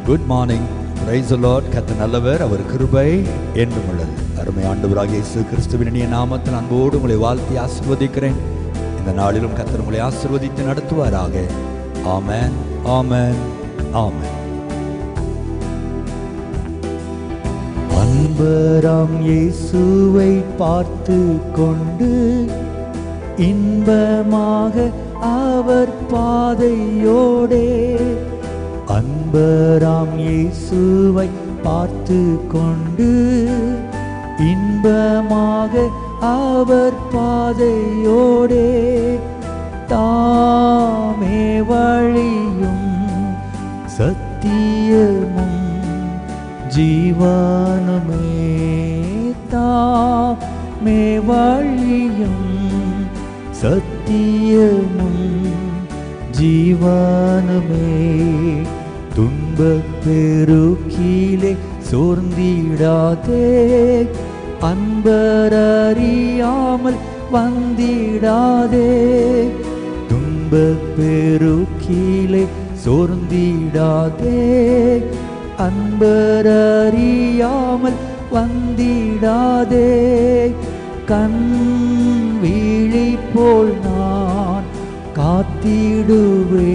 Good morning. Praise the Lord. கர்த்தர் நல்லவர், அவர் கிருபை என்றும் உள்ளது. அருமை ஆண்டவராகிய இயேசு கிறிஸ்துவின் இனிய நாமத்தில் அன்போடு உங்களை வாழ்த்தி ஆசீர்வதிக்கிறேன். இந்த நாளிலும் கர்த்தர் உங்களை ஆசீர்வதித்து நடத்துவாராக. ஆமென், ஆமென், ஆமென். அன்பராம் இயேசுவை பார்த்து கொண்டு இன்பமாக அவர் பாதையோடே, அன்பராம் இயேசுவை பார்த்து கொண்டு இன்பமாக அவர் பாதையோடே, தாமே வழியும் சத்தியமும் ஜீவனுமே, தாமே வழியும் சத்தியமும் ஜீவனுமே, துன்பப் பெருக்கிலே சோர்ந்திடாதே, அன்பரறியாமல் வந்திடாதே, துன்பப் பெருக்கிலே சோர்ந்திடாதே, அன்பரறியாமல் வந்திடாதே, கண் விழி போல் நான் காத்திடுவேன்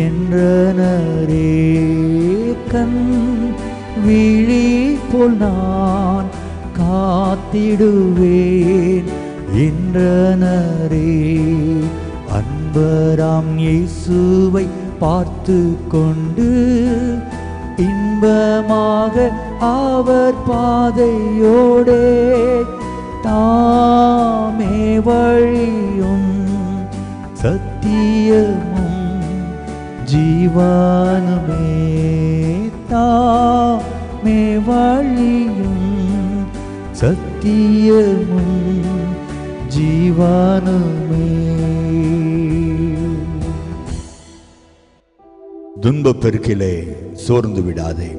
என்றனரே, கண் விழி போல் நான் காத்திடுவேன் என்றனரே, அன்பராம் இயேசுவை பார்த்து கொண்டு இன்பமாக அவர் பாதையோடே, தாமே வழியும் சத்தியமும் ஜீவனுமே, தாமே வழியும் சத்தியமும் ஜீவனுமே. துன்பப் பெருக்கிலே சோர்ந்து விடாதே,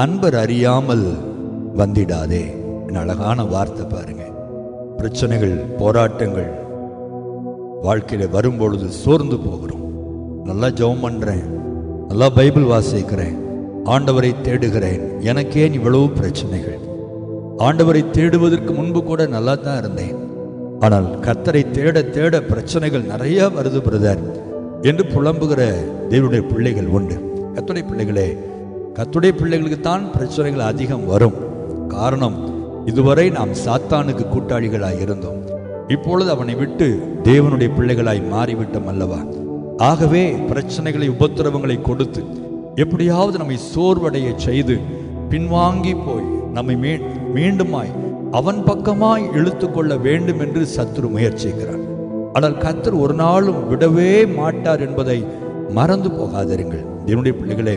அன்பர் அறியாமல் வந்திடாதே. அழகான வார்த்தை பாருங்க. பிரச்சனைகள், போராட்டங்கள் வாழ்க்கையில வரும்பொழுது சோர்ந்து போகிறோம். நல்லா ஜெபம் பண்றேன், நல்லா பைபிள் வாசிக்கிறேன், ஆண்டவரை தேடுகிறேன், எனக்கு ஏன் இவ்வளவு பிரச்சனைகள்? ஆண்டவரை தேடுவதற்கு முன்பு கூட நல்லா தான் இருந்தேன், ஆனால் கர்த்தரை தேட தேட பிரச்சனைகள் நிறைய வருது பிரதர் என்று புலம்புகிற தேவனுடைய பிள்ளைகள் உண்டு. கர்த்தருடைய பிள்ளைகளே, கர்த்தருடைய பிள்ளைகளுக்கு தான் பிரச்சனைகள் அதிகம் வரும். காரணம், இதுவரை நாம் சாத்தானுக்கு கூட்டாளிகளாய் இருந்தோம், இப்பொழுது அவனை விட்டு தேவனுடைய பிள்ளைகளாய் மாறிவிட்டோம் அல்லவா? ஆகவே பிரச்சனைகளை, உபத்திரவங்களை கொடுத்து எப்படியாவது நம்மை சோர்வடைய செய்து பின்வாங்கி போய் நம்மை மீண்டுமாய் அவன் பக்கமாய் இழுத்து கொள்ள வேண்டும் என்று சத்துரு முயற்சிக்கிறான். ஆனால் கர்த்தர் ஒரு நாளும் விடவே மாட்டார் என்பதை மறந்து போகாதிருங்கள். தேவனுடைய பிள்ளைகளே,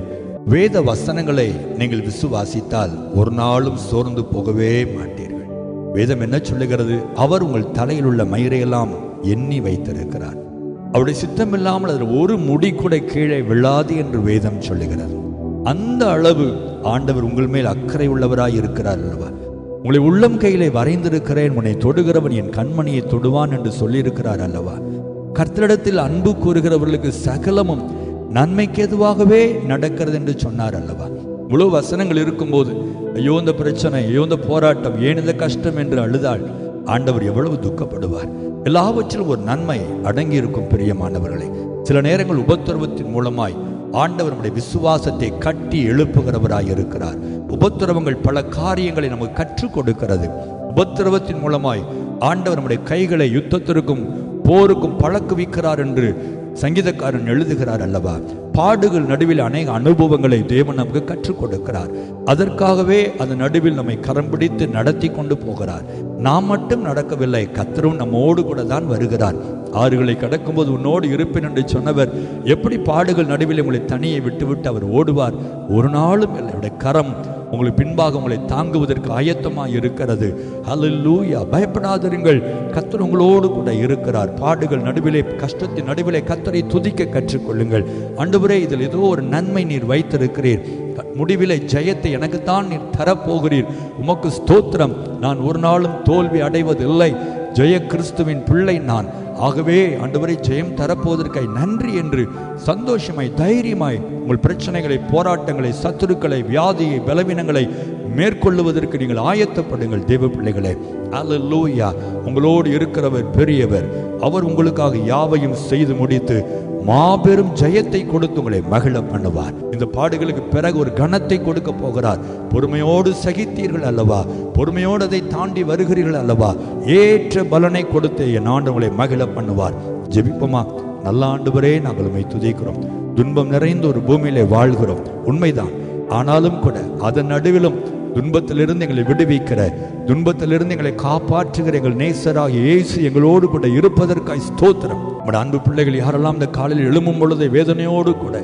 வேத வசனங்களை நீங்கள் விசுவாசித்தால் ஒரு நாளும் சோர்ந்து போகவே மாட்டீர்கள். வேதம் என்ன சொல்லுகிறது? அவர் உங்கள் தலையில் உள்ள மயிரையெல்லாம் எண்ணி வைத்திருக்கிறார், அவருடைய சித்தம் இல்லாமல் அதில் ஒரு முடி கூட கீழே விழாது என்று வேதம் சொல்லுகிறது. அந்த அளவு ஆண்டவர் உங்கள் மேல் அக்கறை உள்ளவராய் இருக்கிறார் அல்லவா? உங்களை உள்ளம் கையிலே வரைந்திருக்கிறேன், உன்னை தொடுகிறவன் என் கண்மணியை தொடுவான் என்று சொல்லியிருக்கிறார் அல்லவா? கர்த்தரிடத்தில் அன்பு கூறுகிறவர்களுக்கு சகலமும் நன்மைக்கு எதுவாகவே நடக்கிறது என்று சொன்னார் அல்லவா? இவ்வளவு வசனங்கள் இருக்கும்போது ஐயோ இந்த பிரச்சனை, ஐயோ இந்த போராட்டம், ஏன் இந்த கஷ்டம் என்று அழுதாள் ஆண்டவர் எவ்வளவு துக்கப்படுவார்? எல்லாவற்றிலும் ஒரு நன்மை அடங்கி இருக்கும் பிரியமானவர்களே. சில நேரங்கள் உபத்திரவத்தின் மூலமாய் ஆண்டவர் நம்முடைய விசுவாசத்தை கட்டி எழுப்புகிறவராய் இருக்கிறார். உபத்திரவங்கள் பல காரியங்களை நமக்கு கற்றுக் கொடுக்கிறது. உபத்திரவத்தின் மூலமாய் ஆண்டவர் நம்முடைய கைகளை யுத்தத்திற்கும் போருக்கும் பழக்குவிக்கிறார் என்று சங்கீதக்காரன் எழுதுகிறார் அல்லவா? பாடுகள் நடுவில் அநேக அனுபவங்களை தேவன் நமக்கு கற்றுக் கொடுக்கிறார். அதற்காகவே அந்த நடுவில் நம்மை கரம் பிடித்து நடத்தி கொண்டு போகிறார். நாம் மட்டும் நடக்கவில்லை, கர்த்தரும் நம்மோடு கூட தான் வருகிறார். ஆறுகளை கடக்கும்போது உன்னோடு இருப்பேன் என்று சொன்னவர் எப்படி பாடுகள் நடுவில் உங்களை தனியை விட்டுவிட்டு அவர் ஓடுவார்? ஒரு நாளும் இல்லை. அவருடைய கரம் உங்களுக்கு பின்பாக உங்களை தாங்குவதற்கு ஆயத்தமாக இருக்கிறது. ஹல்லேலூயா! பயப்படாதிருங்கள், கர்த்தர் உங்களோடு கூட இருக்கிறார். பாடுகள் நடுவிலே, கஷ்டத்தின் நடுவிலே கர்த்தரை துதிக்க கற்றுக்கொள்ளுங்கள். ஆண்டவரே, இதில் ஏதோ ஒரு நன்மை நீர் வைத்திருக்கிறீர், முடிவிலே ஜெயத்தை எனக்குத்தான் நீர் தரப்போகிறீர், உமக்கு ஸ்தோத்திரம். நான் ஒரு நாளும் தோல்வி அடைவதில்லை, ஜெய கிறிஸ்துவின் பிள்ளை நான். ஆகவே ஆண்டவரை ஜெயம் தரப்போவதற்காய் நன்றி என்று சந்தோஷமாய் தைரியமாய் உங்கள் பிரச்சனைகளை, போராட்டங்களை, சத்துருக்களை, வியாதியை, பலவீனங்களை மேற்கொள்ளுவதற்கு நீங்கள் ஆயத்தப்படுங்கள் தேவ பிள்ளைகளே. அல்லேலூயா. உங்களோடு இருக்கிறவர் பெரியவர். அவர் உங்களுக்காக யாவையும் செய்து முடித்து மாபெரும் ஜெயத்தை கொடுத்து உங்களை மகிழ பண்ணுவார். இந்த பாடுகளுக்கு பிறகு ஒரு கனத்தை கொடுக்க போகிறார். பொறுமையோடு சகித்தீர்கள் அல்லவா, பொறுமையோடு அதை தாண்டி வருகிறீர்கள் அல்லவா, ஏற்ற பலனை கொடுத்து என் ஆண்டு உங்களை மகிழ பண்ணுவார். ஜெபிப்போமா? நல்ல ஆண்டவரே, நாங்கள் உம்மை துதிக்கிறோம். துன்பம் நிறைந்த ஒரு பூமியிலே வாழ்கிறோம், உண்மைதான். ஆனாலும் கூட அதன் நடுவிலும் துன்பத்திலிருந்து எங்களை விடுவிக்கிற, துன்பத்திலிருந்து எங்களை காப்பாற்றுகிற எங்கள் நேசராகிய இயேசு எங்களோடு கூட இருப்பதற்காய் ஸ்தோத்திரம். நம்முடைய அன்பு பிள்ளைகள் யாரெல்லாம் இந்த காலையில் எழும்பும் பொழுது வேதனையோடு கூட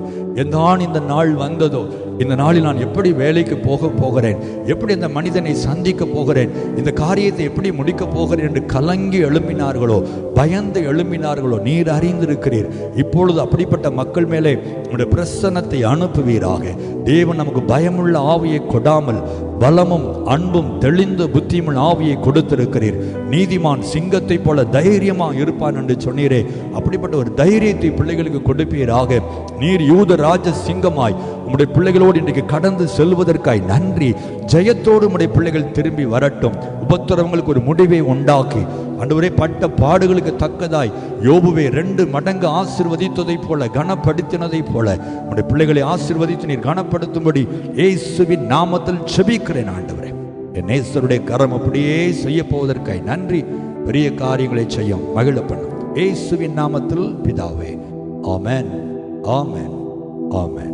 எந்தான் இந்த நாள் வந்ததோ, இந்த நாளில் நான் எப்படி வேலைக்கு போகிறேன், எப்படி இந்த மனிதனை சந்திக்க போகிறேன், இந்த காரியத்தை எப்படி முடிக்க போகிறேன் என்று கலங்கி எழும்பினார்களோ, பயந்து எழும்பினார்களோ, நீர் அறிந்திருக்கிறீர். இப்பொழுது அப்படிப்பட்ட மக்கள் மேலே உடைய பிரசன்னத்தை அனுப்புவீராக. தேவன் நமக்கு பயமுள்ள ஆவியை கொடாமல் பலமும் அன்பும் தெளிந்த புத்தியுமுள்ள ஆவியை கொடுத்திருக்கிறீர். நீதிமான் சிங்கத்தை போல தைரியமா இருப்பான் என்று சொன்னீரே, அப்படிப்பட்ட ஒரு தைரியத்தை பிள்ளைகளுக்கு கொடுப்பீராக. நீர் யூத ராஜ சிங்கமாய் உம்முடைய பிள்ளைகளோடு இன்றைக்கு கடந்து செல்வதற்காய் நன்றி. ஜெயத்தோடு உம்முடைய பிள்ளைகள் திரும்பி வரட்டும். உபத்திரவங்களுக்கு ஒரு முடிவை உண்டாக்கி ஆண்டவரே, பட்ட பாடுகளுக்கு தக்கதாய் யோபுவை 2 மடங்கு ஆசீர்வதித்ததை போல, கனப்படுத்தினதை போல உம்முடைய பிள்ளைகளை ஆசீர்வதித்து நீர் கனப்படுத்தும்படி இயேசுவின் நாமத்தில் ஜெபிக்கிறேன் ஆண்டவரே. என் நேசருடைய கரம் அப்படியே செய்ய போவதற்காய் நன்றி. பெரிய காரியங்களை செய்யும் மகிழ பண்ணும் இயேசுவின் நாமத்தில் பிதாவே. ஆமென், ஆமென், ஆமென்.